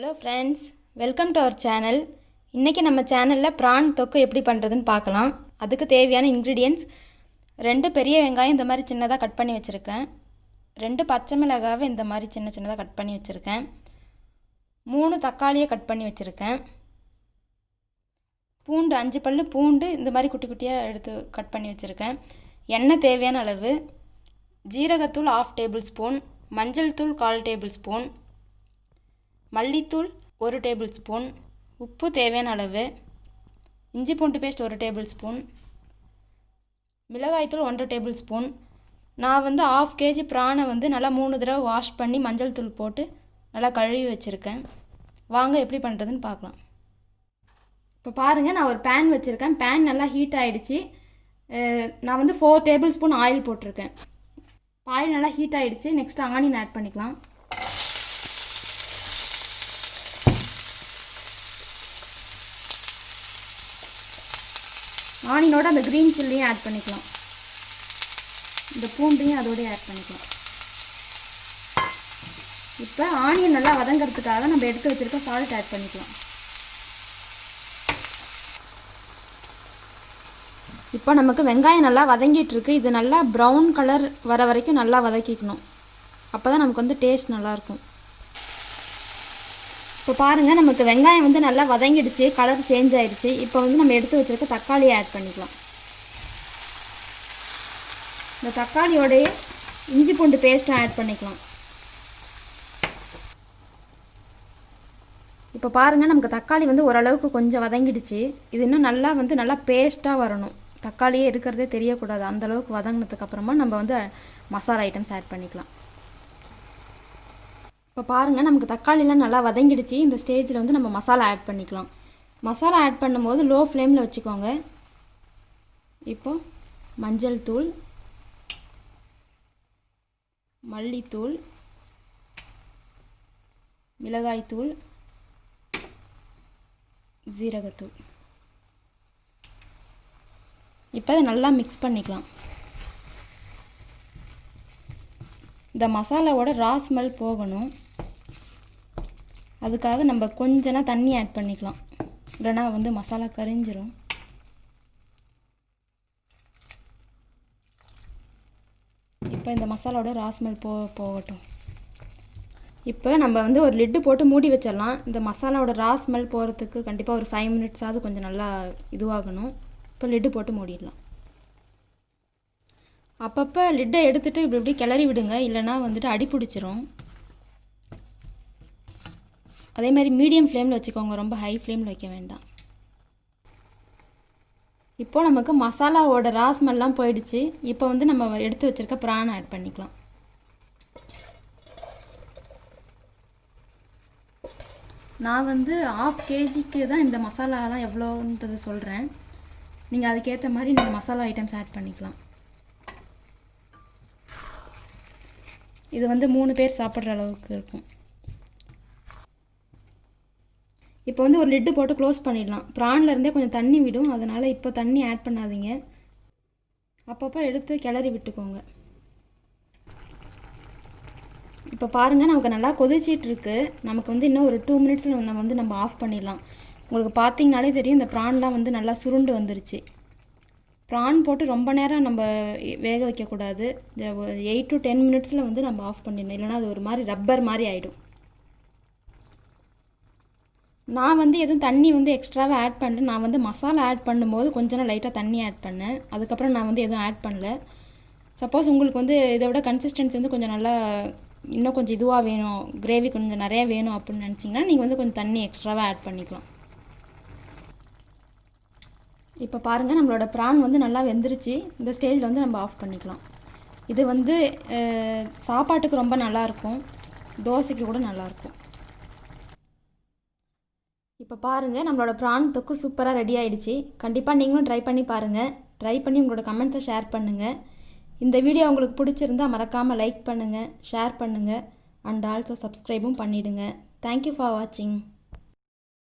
Hello friends, welcome to our channel. இன்றைக்கி நம்ம சேனலில் ப்ரான் தொக்கு எப்படி பண்ணுறதுன்னு பார்க்கலாம். அதுக்கு தேவையான இன்க்ரீடியன்ட்ஸ் 2 பெரிய வெங்காயம் இந்த மாதிரி சின்னதாக கட் பண்ணி வச்சுருக்கேன். 2 பச்சை மிளகாவை இந்த மாதிரி சின்னதாக கட் பண்ணி வச்சுருக்கேன். 3 தக்காளியை கட் பண்ணி வச்சுருக்கேன். பூண்டு 5 பல் பூண்டு இந்த மாதிரி குட்டி குட்டியாக எடுத்து கட் பண்ணி வச்சுருக்கேன். எண்ணெய் தேவையான அளவு, ஜீரகத்தூள் 1/2 டேபிள் ஸ்பூன், மஞ்சள் தூள் 1/4 டேபிள் ஸ்பூன், மல்லித்தூள் 1 டேபிள் ஸ்பூன், உப்பு தேவையான அளவு, இஞ்சி பூண்டு பேஸ்ட் 1 டேபிள் ஸ்பூன், மிளகாய்த்தூள் 1 டேபிள் ஸ்பூன். நான் 1/2 kg ப்ரானை நல்லா 3 தடவை வாஷ் பண்ணி மஞ்சள் தூள் போட்டு நல்லா கழுவி வச்சுருக்கேன். வாங்க எப்படி பண்ணுறதுன்னு பார்க்கலாம். இப்போ பாருங்கள், நான் ஒரு பேன் வச்சுருக்கேன். பேன் நல்லா ஹீட் ஆகிடுச்சு. நான் 4 டேபிள் ஸ்பூன் ஆயில் போட்டிருக்கேன். ஆயில் நல்லா ஹீட் ஆகிடுச்சு. நெக்ஸ்ட்டு ஆனியன் ஆட் பண்ணிக்கலாம். ஆனியனோட அந்த க்ரீன் சில்லியும் ஆட் பண்ணிக்கலாம். இந்த பூண்டையும் அதோடய ஆட் பண்ணிக்கலாம். இப்போ ஆனியன் நல்லா வதங்கிறதுக்காக நம்ம எடுத்து வச்சுருக்க சால்ட் ஆட் பண்ணிக்கலாம். இப்போ நமக்கு வெங்காயம் நல்லா வதங்கிட்டுருக்கு. இது நல்லா ப்ரௌன் கலர் வர வரைக்கும் நல்லா வதக்கிக்கணும். அப்போ தான் நமக்கு டேஸ்ட் நல்லாயிருக்கும். இப்போ பாருங்கள், நமக்கு வெங்காயம் நல்லா வதங்கிடுச்சு, கலர் சேஞ்ச் ஆகிடுச்சு. இப்போ நம்ம எடுத்து வச்சுருக்க தக்காளியை ஆட் பண்ணிக்கலாம். இந்த தக்காளியோடைய இஞ்சி பூண்டு பேஸ்ட்டும் ஆட் பண்ணிக்கலாம். இப்போ பாருங்கள், நமக்கு தக்காளி ஓரளவுக்கு கொஞ்சம் வதங்கிடுச்சு. இது இன்னும் நல்லா நல்லா பேஸ்ட்டாக வரணும். தக்காளியே இருக்கிறதே தெரியக்கூடாது. அந்தளவுக்கு வதங்கினதுக்கப்புறமா நம்ம மசாலா ஐட்டம்ஸ் ஆட் பண்ணிக்கலாம். இப்போ பாருங்கள், நமக்கு தக்காளிலாம் நல்லா வதங்கிடுச்சு. இந்த ஸ்டேஜில் நம்ம மசாலா ஆட் பண்ணிக்கலாம். மசாலா ஆட் பண்ணும்போது லோ ஃப்ளேமில் வச்சுக்கோங்க. இப்போ மஞ்சள் தூள், மல்லித்தூள், மிளகாய்த்தூள், ஜீரகத்தூள். இப்போ அதை நல்லா மிக்ஸ் பண்ணிக்கலாம். இந்த மசாலாவோட ரா ஸ்மெல் போகணும். அதுக்காக நம்ம கொஞ்சனா தண்ணி ஆட் பண்ணிக்கலாம். இல்லைனா மசாலா கரிஞ்சிரும். இப்போ இந்த மசாலாவோட ரா ஸ்மெல் போகட்டும். இப்போ நம்ம ஒரு லிட்டு போட்டு மூடி வச்சிடலாம். இந்த மசாலாவோட ரா ஸ்மெல் போகிறதுக்கு கண்டிப்பாக ஒரு 5 மினிட்ஸாவது கொஞ்சம் நல்லா இதுவாகணும். இப்போ லிட்டு போட்டு மூடிடலாம். அப்பப்போ லிட்டை எடுத்துகிட்டு இப்படி கிளறி விடுங்க, இல்லைனா அடி பிடிச்சிரும். அதே மாதிரி மீடியம் ஃப்ளேமில் வச்சுக்கோங்க, ரொம்ப ஹை ஃப்ளேமில் வைக்க வேண்டாம். இப்போது நமக்கு மசாலாவோட ரா ஸ்மெல்லாம் போயிடுச்சு. இப்போ நம்ம எடுத்து வச்சுருக்க ப்ரான் ஆட் பண்ணிக்கலாம். நான் 1/2 kgக்கு தான் இந்த மசாலாலாம் எவ்வளோன்றது சொல்கிறேன். நீங்கள் அதுக்கேற்ற மாதிரி நீங்கள் மசாலா ஐட்டம்ஸ் ஆட் பண்ணிக்கலாம். இது 3 பேர் சாப்பிட்ற அளவுக்கு இருக்கும். இப்போ ஒரு லிட்டு போட்டு க்ளோஸ் பண்ணிடலாம். ப்ரான்லேருந்தே கொஞ்சம் தண்ணி விடும், அதனால் இப்போ தண்ணி ஆட் பண்ணாதீங்க. அப்பப்போ எடுத்து கிளறி விட்டுக்கோங்க. இப்போ பாருங்கள், நமக்கு நல்லா கொதிச்சிட்ருக்கு. நமக்கு இன்னும் ஒரு 2 மினிட்ஸில் நம்ம ஆஃப் பண்ணிடலாம். உங்களுக்கு பார்த்தீங்கனாலே தெரியும், இந்த ப்ரான்லாம் நல்லா சுருண்டு வந்துருச்சு. ப்ரான் போட்டு ரொம்ப நேரம் நம்ம வேக வைக்கக்கூடாது. 8 to 10 மினிட்ஸில் நம்ம ஆஃப் பண்ணிடணும். இல்லைனா அது ஒரு மாதிரி ரப்பர் மாதிரி ஆகிடும். நான் எதுவும் தண்ணி எக்ஸ்ட்ராவாக ஆட் பண்ணல. நான் மசாலா ஆட் பண்ணும்போது கொஞ்சம் லைட்டாக தண்ணி ஆட் பண்ணேன். அதுக்கப்புறம் நான் எதுவும் ஆட் பண்ணல. சப்போஸ் உங்களுக்கு இதை விட கன்சிஸ்டன்சி கொஞ்சம் நல்லா இன்னும் கொஞ்சம் இதுவாக வேணும், கிரேவி கொஞ்சம் நிறையா வேணும் அப்படின்னு நினச்சிங்கன்னா நீங்கள் கொஞ்சம் தண்ணி எக்ஸ்ட்ராவாக ஆட் பண்ணிக்கலாம். இப்போ பாருங்கள், நம்மளோட ப்ரான் நல்லா வெந்துருச்சு. இந்த ஸ்டேஜில் நம்ம ஆஃப் பண்ணிக்கலாம். இது சாப்பாட்டுக்கு ரொம்ப நல்லாயிருக்கும், தோசைக்கு கூட நல்லாயிருக்கும். இப்போ பாருங்கள், நம்மளோட ப்ரான் தொக்கு சூப்பராக ரெடி ஆகிடுச்சு. கண்டிப்பாக நீங்களும் ட்ரை பண்ணி பாருங்கள். ட்ரை பண்ணி உங்களோட கமெண்ட்ஸை ஷேர் பண்ணுங்கள். இந்த வீடியோ உங்களுக்கு பிடிச்சிருந்தால் மறக்காமல் லைக் பண்ணுங்கள், ஷேர் பண்ணுங்கள், அண்ட் ஆல்சோ சப்ஸ்கிரைபும் பண்ணிவிடுங்க. தேங்க்யூ ஃபார் வாட்சிங்.